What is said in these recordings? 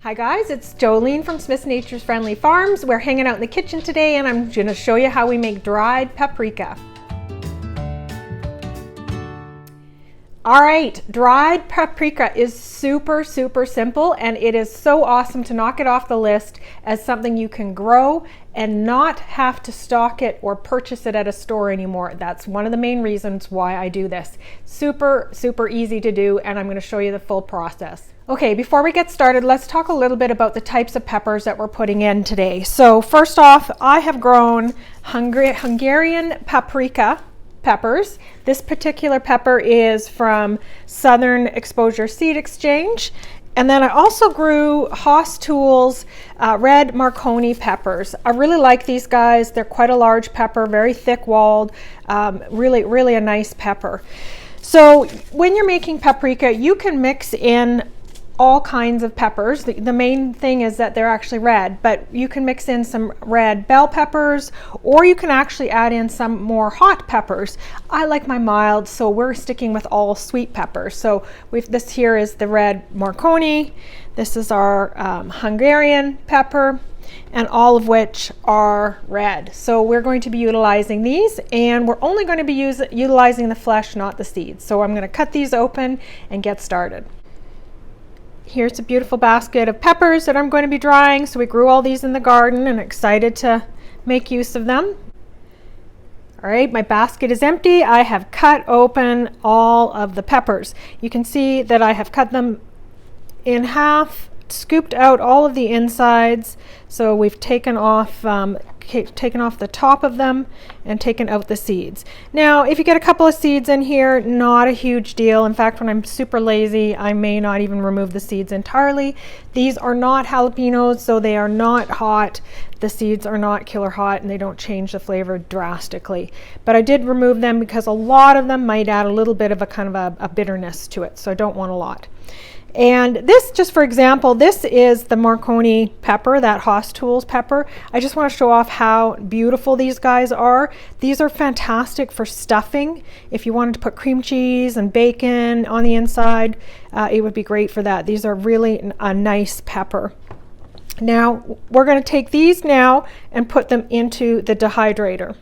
Hi guys, it's Jolene from Smith's Nature's Friendly Farms. We're hanging out in the kitchen today and I'm going to show you how we make dried paprika. Alright, dried paprika is super simple, and it is so awesome to knock it off the list as something you can grow and not have to stock it or purchase it at a store anymore. That's one of the main reasons why I do this. Super easy to do, and I'm going to show you the full process. Okay, before we get started, let's talk a little bit about the types of peppers that we're putting in today. So first off, I have grown Hungarian paprika peppers. This particular pepper is from Southern Exposure Seed Exchange. And then I also grew Haas Tools red Marconi peppers. I really like these guys. They're quite a large pepper, very thick walled, really a nice pepper. So when you're making paprika, you can mix in all kinds of peppers. The main thing is that they're actually red, but you can mix in some red bell peppers, or you can actually add in some more hot peppers. I like my mild, so we're sticking with all sweet peppers. So this here is the red Marconi. This is our Hungarian pepper, and all of which are red. So we're going to be utilizing these, and we're only going to be utilizing the flesh, not the seeds. So I'm going to cut these open and get started. Here's a beautiful basket of peppers that I'm going to be drying. So we grew all these in the garden and excited to make use of them. All right, my basket is empty. I have cut open all of the peppers. You can see that I have cut them in half, scooped out all of the insides. So we've taken off the top of them and taken out the seeds. Now, if you get a couple of seeds in here, not a huge deal. In fact, when I'm super lazy, I may not even remove the seeds entirely. These are not jalapenos, so they are not hot. The seeds are not killer hot, and they don't change the flavor drastically. But I did remove them because a lot of them might add a little bit of a kind of a bitterness to it, so I don't want a lot. And this, just for example, this is the Marconi pepper, that Haas Tools pepper. I just want to show off how beautiful these guys are. These are fantastic for stuffing. If you wanted to put cream cheese and bacon on the inside, it would be great for that. These are really a nice pepper. Now, we're going to take these now and put them into the dehydrator.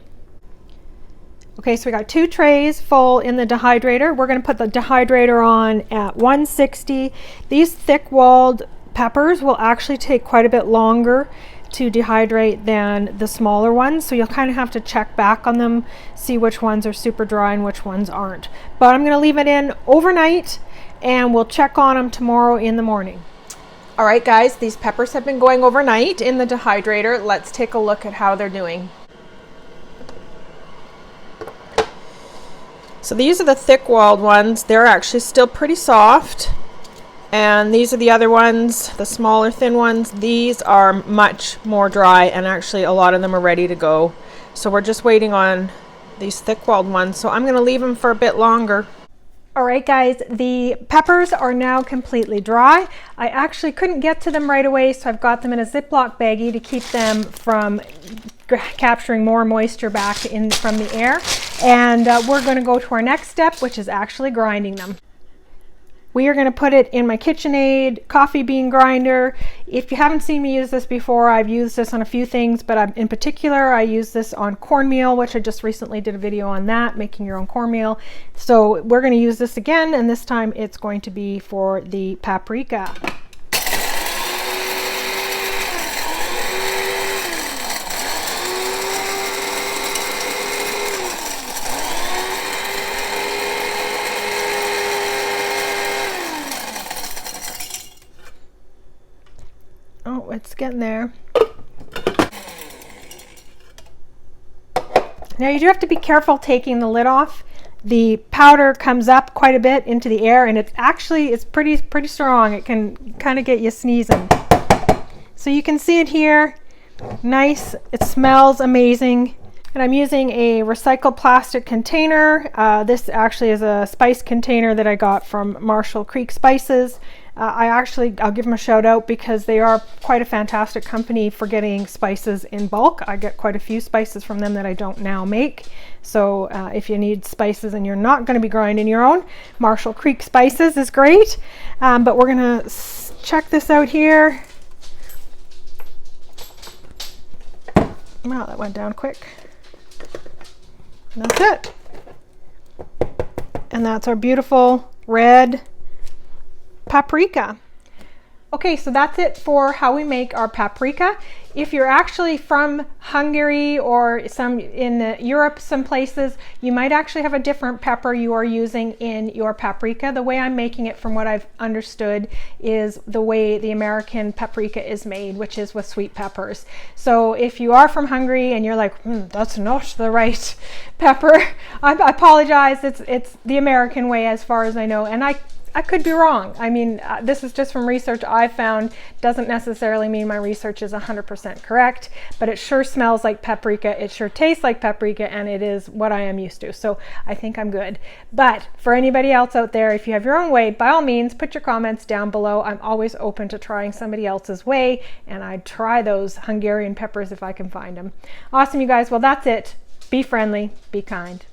Okay, so we got 2 trays full in the dehydrator. We're going to put the dehydrator on at 160. These thick-walled peppers will actually take quite a bit longer to dehydrate than the smaller ones, so you'll kind of have to check back on them, see which ones are super dry and which ones aren't. But I'm going to leave it in overnight, and we'll check on them tomorrow in the morning. All right, guys, these peppers have been going overnight in the dehydrator. Let's take a look at how they're doing. So these are the thick-walled ones. They're actually still pretty soft. And these are the other ones, the smaller, thin ones. These are much more dry, and actually a lot of them are ready to go. So we're just waiting on these thick-walled ones. So I'm going to leave them for a bit longer. All right, guys, the peppers are now completely dry. I actually couldn't get to them right away, so I've got them in a Ziploc baggie to keep them from capturing more moisture back in from the air. And we're going to go to our next step, which is actually grinding them. We are going to put it in my KitchenAid coffee bean grinder. If you haven't seen me use this before, I've used this on a few things, but in particular, I use this on cornmeal, which I just recently did a video on that, making your own cornmeal. So we're going to use this again, and this time it's going to be for the paprika. Oh, it's getting there. Now you do have to be careful taking the lid off. The powder comes up quite a bit into the air, and it's pretty strong. It can kind of get you sneezing. So you can see it here. Nice. It smells amazing. And I'm using a recycled plastic container. This actually is a spice container that I got from Marshall Creek Spices. I'll give them a shout out because they are quite a fantastic company for getting spices in bulk. I get quite a few spices from them that I don't now make. So if you need spices and you're not going to be grinding your own, Marshall Creek Spices is great. But we're going to check this out here. Wow, that went down quick. And that's it. And that's our beautiful red paprika. Okay, so that's it for how we make our paprika. If you're actually from Hungary or some in Europe, some places, you might actually have a different pepper you are using in your paprika. The way I'm making it, from what I've understood, is the way the American paprika is made, which is with sweet peppers. So if you are from Hungary and you're like, that's not the right pepper, I apologize. It's the American way as far as I know, and I could be wrong. I mean, this is just from research I found. Doesn't necessarily mean my research is 100% correct, but it sure smells like paprika. It sure tastes like paprika, and it is what I am used to. So I think I'm good. But for anybody else out there, if you have your own way, by all means, put your comments down below. I'm always open to trying somebody else's way, and I'd try those Hungarian peppers if I can find them. Awesome, you guys. Well, that's it. Be friendly, be kind.